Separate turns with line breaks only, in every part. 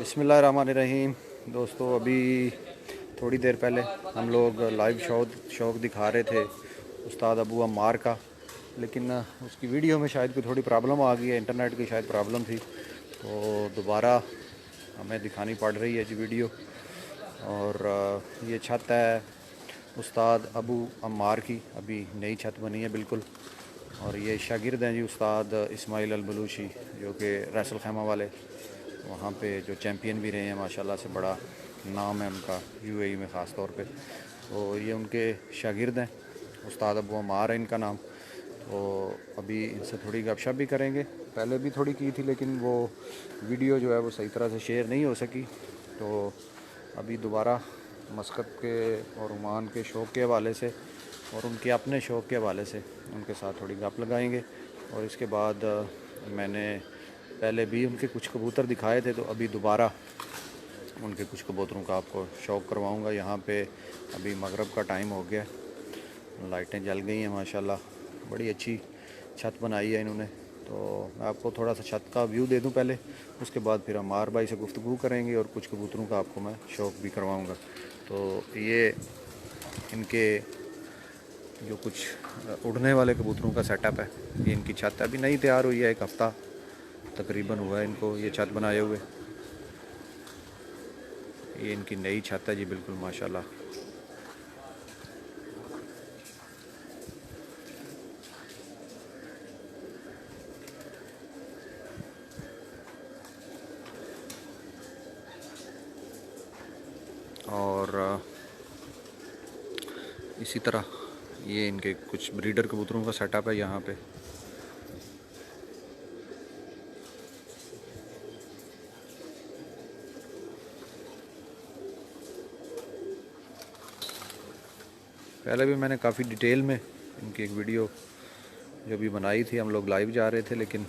बिस्मिल्लाहिर्रहमानिर्रहीम। दोस्तों, अभी थोड़ी देर पहले हम लोग लाइव शौक दिखा रहे थे उस्ताद अबू अम्मार का, लेकिन उसकी वीडियो में शायद कोई थोड़ी प्रॉब्लम आ गई है, इंटरनेट की शायद प्रॉब्लम थी, तो दोबारा हमें दिखानी पड़ रही है जी वीडियो। और ये छत है उस्ताद अबू अम्मार की, अभी नई छत बनी है बिल्कुल। और ये शागिर्द हैं जी उस्ताद इस्माइल अल बलूची, जो कि रैसल खैमा वाले वहाँ पे जो चैम्पियन भी रहे हैं, माशाल्लाह से बड़ा नाम है उनका यूएई में ख़ास तौर पे। तो ये उनके शागिर्द हैं, उस्ताद अबू अम्मार है इनका नाम। तो अभी इनसे थोड़ी गपशप भी करेंगे, पहले भी थोड़ी की थी लेकिन वो वीडियो जो है वो सही तरह से शेयर नहीं हो सकी। तो अभी दोबारा मस्कत के और ओमान के शौक़ के हवाले से और उनके अपने शौक़ के हवाले से उनके साथ थोड़ी गप लगाएंगे। और इसके बाद मैंने पहले भी उनके कुछ कबूतर दिखाए थे, तो अभी दोबारा उनके कुछ कबूतरों का आपको शौक़ करवाऊंगा। यहाँ पे अभी मगरिब का टाइम हो गया, लाइटें जल गई हैं माशाल्लाह, बड़ी अच्छी छत बनाई है इन्होंने। तो मैं आपको थोड़ा सा छत का व्यू दे दूं पहले, उसके बाद फिर अम्मार भाई से गुफ्तगू करेंगे और कुछ कबूतरों का आपको मैं शौक़ भी करवाऊँगा। तो ये इनके जो कुछ उड़ने वाले कबूतरों का सेटअप है, ये इनकी छत अभी नई तैयार हुई है, एक हफ़्ता तकरीबन हुआ है इनको ये छत बनाए हुए। ये इनकी नई छत है जी बिल्कुल माशाल्लाह। और इसी तरह ये इनके कुछ ब्रीडर कबूतरों का सेटअप है यहाँ पे। पहले भी मैंने काफ़ी डिटेल में इनकी एक वीडियो जो भी बनाई थी, हम लोग लाइव जा रहे थे लेकिन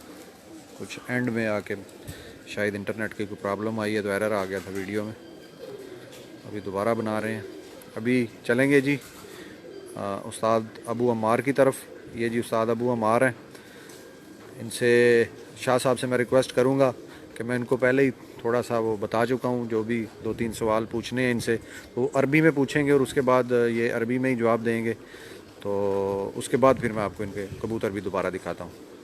कुछ एंड में आके शायद इंटरनेट की कोई प्रॉब्लम आई है तो एरर आ गया था वीडियो में। अभी दोबारा बना रहे हैं। अभी चलेंगे जी उस्ताद अबू अम्मार की तरफ। ये जी उस्ताद अबू अम्मार हैं। इनसे शाह साहब से मैं रिक्वेस्ट करूँगा कि मैं इनको पहले ही थोड़ा सा वो बता चुका हूँ, जो भी 2-3 सवाल पूछने हैं इनसे वो अरबी में पूछेंगे और उसके बाद ये अरबी में ही जवाब देंगे। तो उसके बाद फिर मैं आपको इनके कबूतर भी दोबारा दिखाता हूँ।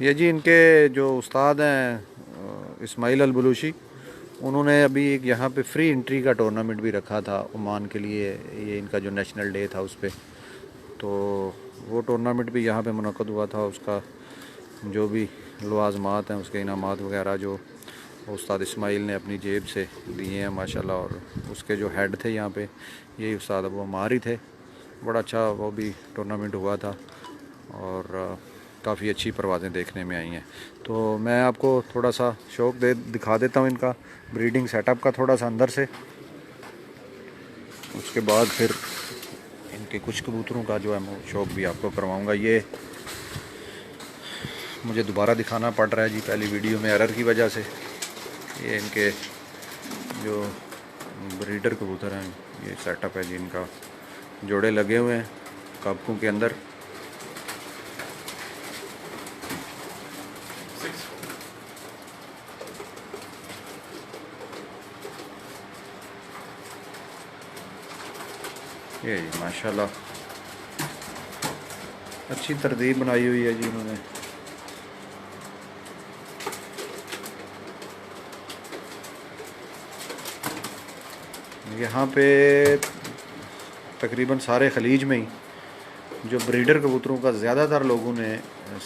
ये जी इनके जो उस्ताद हैं इस्माइल अल बलूची, उन्होंने अभी एक यहाँ पे फ्री एंट्री का टूर्नामेंट भी रखा था ओमान के लिए। ये इनका जो नेशनल डे था उस पर, तो वो टूर्नामेंट भी यहाँ पे मुनक़्क़द हुआ था। उसका जो भी लवाज़मात हैं, उसके इनामात वगैरह जो उस्ताद इस्माइल ने अपनी जेब से दिए हैं माशाल्लाह। और उसके जो हेड थे यहाँ पे, यही उस्ताद अबू अम्मार ही थे। बड़ा अच्छा वो भी टूर्नामेंट हुआ था और काफ़ी अच्छी परवाज़ें देखने में आई हैं। तो मैं आपको थोड़ा सा शौक़ दिखा देता हूँ इनका ब्रीडिंग सेटअप का थोड़ा सा अंदर से, उसके बाद फिर इनके कुछ कबूतरों का जो है मैं शौक़ भी आपको करवाऊँगा। ये मुझे दोबारा दिखाना पड़ रहा है जी, पहली वीडियो में एरर की वजह से। ये इनके जो ब्रीडर कबूतर हैं, ये सेटअप है जी इनका, जोड़े लगे हुए हैं काबकों के अंदर। ये जी माशाल्लाह अच्छी तरतीब बनाई हुई है जी इन्होंने। यहाँ पे तकरीबन सारे खलीज में ही जो ब्रीडर कबूतरों का ज़्यादातर लोगों ने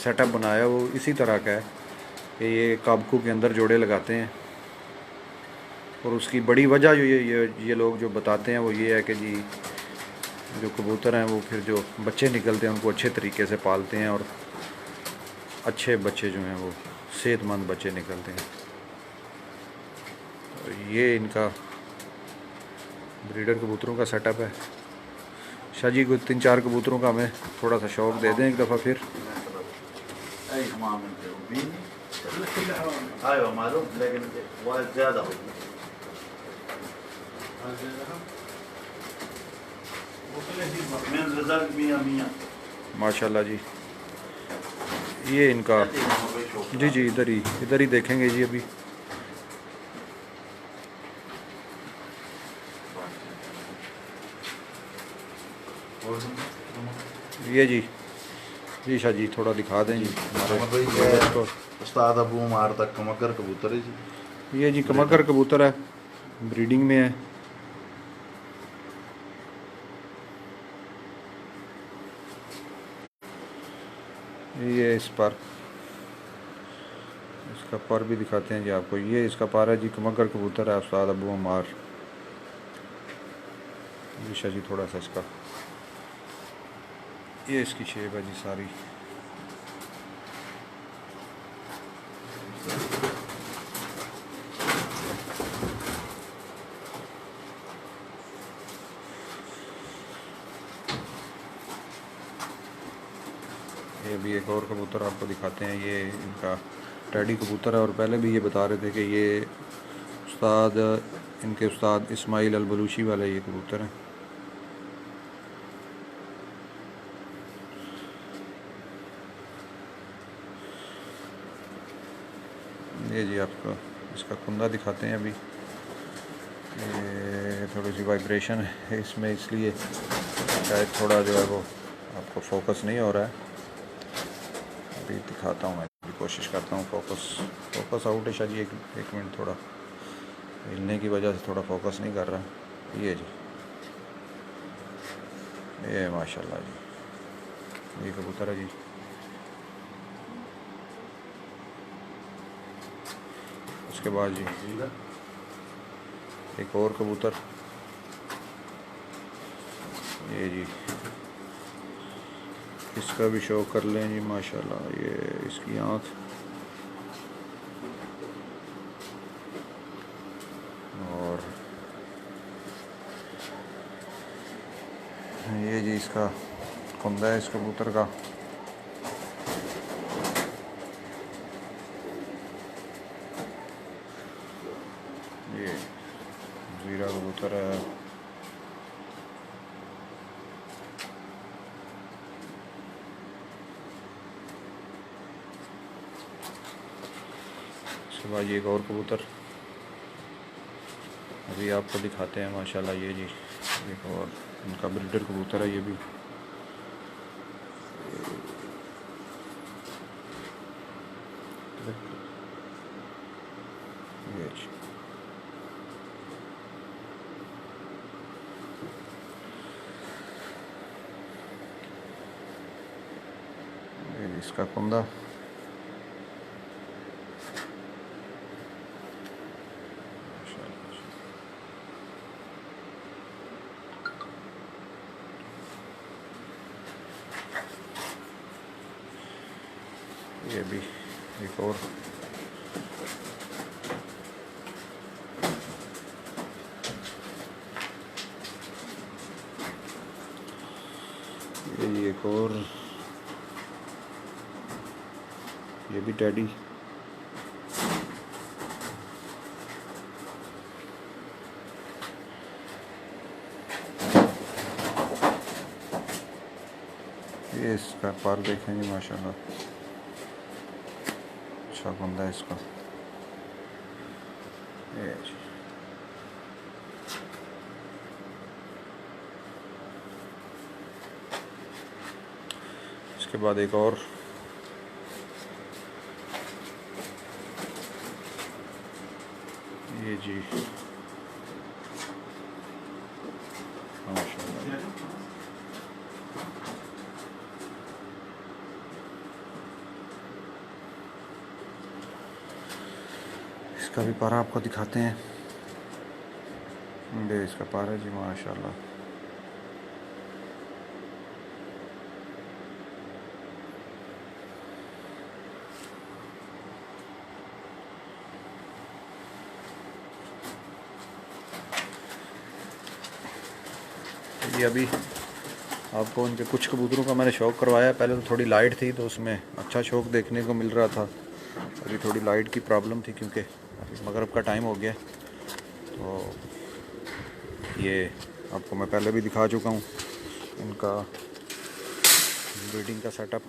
सेटअप बनाया वो इसी तरह का है कि ये काबकों के अंदर जोड़े लगाते हैं। और उसकी बड़ी वजह जो ये लोग जो बताते हैं वो ये है कि जी जो कबूतर हैं वो फिर जो बच्चे निकलते हैं उनको अच्छे तरीके से पालते हैं और अच्छे बच्चे जो हैं वो सेहतमंद बच्चे निकलते हैं। तो ये इनका ब्रीडर कबूतरों का सेटअप है। शाह जी को 3-4 कबूतरों का हमें थोड़ा सा शौक़ दे दें एक दफ़ा फिर। माशाल्लाह जी, ये इनका जी जी इधर ही देखेंगे जी अभी। ये जी शाह जी थोड़ा दिखा दें जी हमारे
उस्ताद अबू उमर तक कमकर कबूतर है जी।
ये जी कमकर कबूतर है, ब्रीडिंग में है। ये इस पर इसका पर भी दिखाते हैं जी आपको। ये इसका पर है जी, कमकर कबूतर है उस्ताद अबू उमर। ये शाह जी थोड़ा सा इसका, ये इसकी शेप है जी सारी। ये भी एक और कबूतर आपको दिखाते हैं, ये इनका टैडी कबूतर है। और पहले भी ये बता रहे थे कि ये इनके उस्ताद इस्माइल अल बलूची वाले ये कबूतर हैं। ये जी आपको इसका कुंदा दिखाते हैं अभी। ये थोड़ी सी वाइब्रेशन है इसमें, इसलिए शायद थोड़ा जो है वो आपको फोकस नहीं हो रहा है। अभी दिखाता हूँ, मैं भी कोशिश करता हूँ। फोकस आउट है शायद जी। एक मिनट, थोड़ा हिलने की वजह से थोड़ा फोकस नहीं कर रहा। ये जी, ये माशाल्लाह जी, ये कबूतर है जी। उसके बाद जी एक और कबूतर, ये जी इसका भी शौक कर लें जी माशाल्लाह। ये इसकी आँख, और ये जी इसका कुंदा है इस कबूतर का। ये जीरा कबूतर है। उसके बाद ये एक और कबूतर अभी आपको दिखाते हैं माशाल्लाह। ये जी एक और इनका ब्रीडर कबूतर है ये भी। ये जी इसका कुंदा। ये भी एक और ये एक और ये भी टैडी। ये इसका पर देखेंगे माशाल्लाह, अच्छा बंदा है इसका। ये जी। इसके बाद एक और ये जी माशाल्लाह। इसका भी पारा आपको दिखाते हैं। ये इसका पारा जी माशाल्लाह। ये अभी आपको उनके कुछ कबूतरों का मैंने शौक़ करवाया। पहले तो थोड़ी लाइट थी तो उसमें अच्छा शौक़ देखने को मिल रहा था। अभी थोड़ी लाइट की प्रॉब्लम थी क्योंकि अभी मगरिब का टाइम हो गया। तो ये आपको मैं पहले भी दिखा चुका हूँ इनका ब्रीडिंग का सेटअप।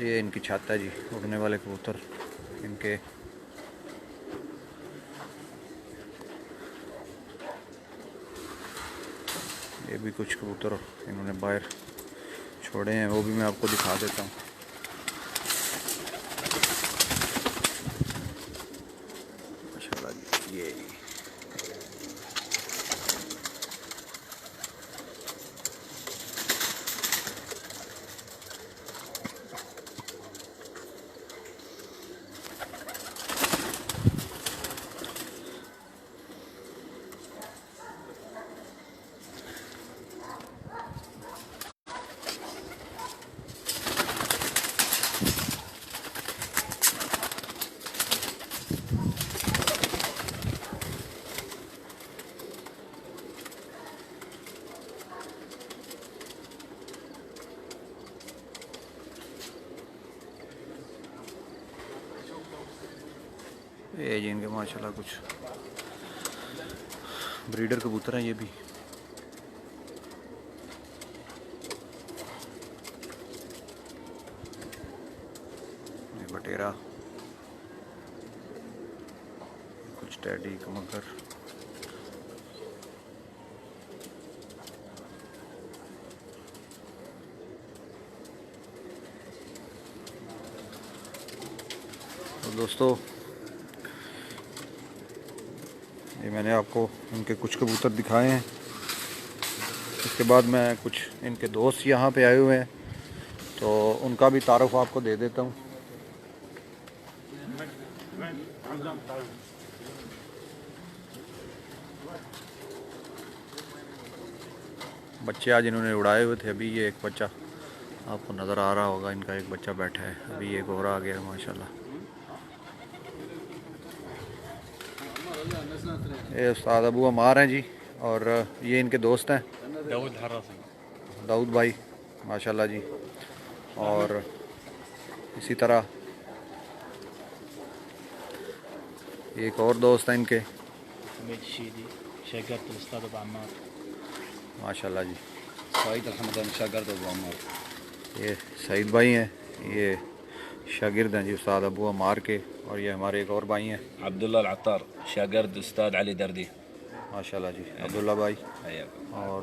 ये इनकी छत है जी, उड़ने वाले कबूतर इनके। ये भी कुछ कबूतर इन्होंने बाहर छोड़े हैं, वो भी मैं आपको दिखा देता हूँ। माशाल्लाह जी। ये जी इनके माशाल्लाह कुछ ब्रीडर कबूतर हैं ये भी। ये बटेरा, कुछ टैडी कमकर। तो दोस्तों ये मैंने आपको इनके कुछ कबूतर दिखाए हैं। इसके बाद मैं कुछ इनके दोस्त यहाँ पे आए हुए हैं तो उनका भी तारुफ आपको दे देता हूँ। बच्चे आज इन्होंने उड़ाए हुए थे। अभी ये एक बच्चा आपको नज़र आ रहा होगा, इनका एक बच्चा बैठा है। अभी एक और आ गया है माशाल्लाह। ये उस्ताद अबू अमार हैं जी, और ये इनके दोस्त हैं दाऊद भाई माशाल्लाह जी। और इसी तरह एक और दोस्त हैं इनके माशाल्लाह जी। ये सईद भाई हैं, ये शागिर्द हैं जी उस्ताद अबू अमार के। और ये हमारे एक और भाई हैं
अब्दुल्ला अत्तार, शागिर्द उस्ताद अली दर्दी
माशाल्लाह जी। अब्दुल्ला भाई और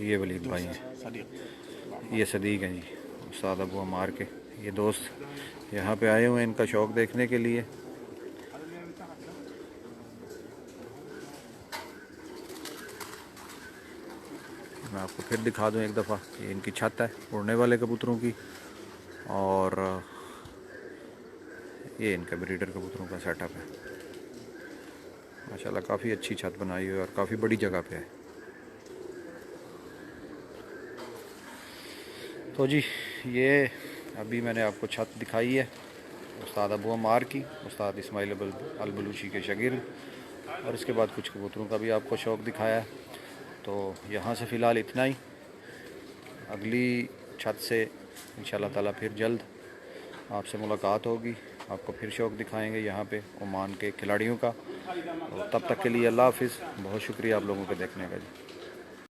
ये वलीद भाई हैं, ये सदीक हैं जी उस्ताद अबू अमार के। ये दोस्त यहाँ पे आए हुए हैं इनका शौक़ देखने के लिए। मैं आपको फिर दिखा दूँ एक दफ़ा। ये इनकी छत है उड़ने वाले कबूतरों की, और ये इनका ब्रीडर कबूतरों का सेटअप है माशाल्लाह। काफ़ी अच्छी छत बनाई हुई है और काफ़ी बड़ी जगह पे है। तो जी ये अभी मैंने आपको छत दिखाई है उस्ताद अबू अमार की, उस्ताद इस्माइल अल बलूची के शागिर्द। और इसके बाद कुछ कबूतरों का भी आपको शौक़ दिखाया। तो यहाँ से फ़िलहाल इतना ही। अगली छत से इंशाल्लाह ताला फिर जल्द आपसे मुलाकात होगी, आपको फिर शौक़ दिखाएंगे यहाँ पे ओमान के खिलाड़ियों का। और तब तक के लिए अल्लाह हाफ़िज़। बहुत शुक्रिया आप लोगों के देखने का जी।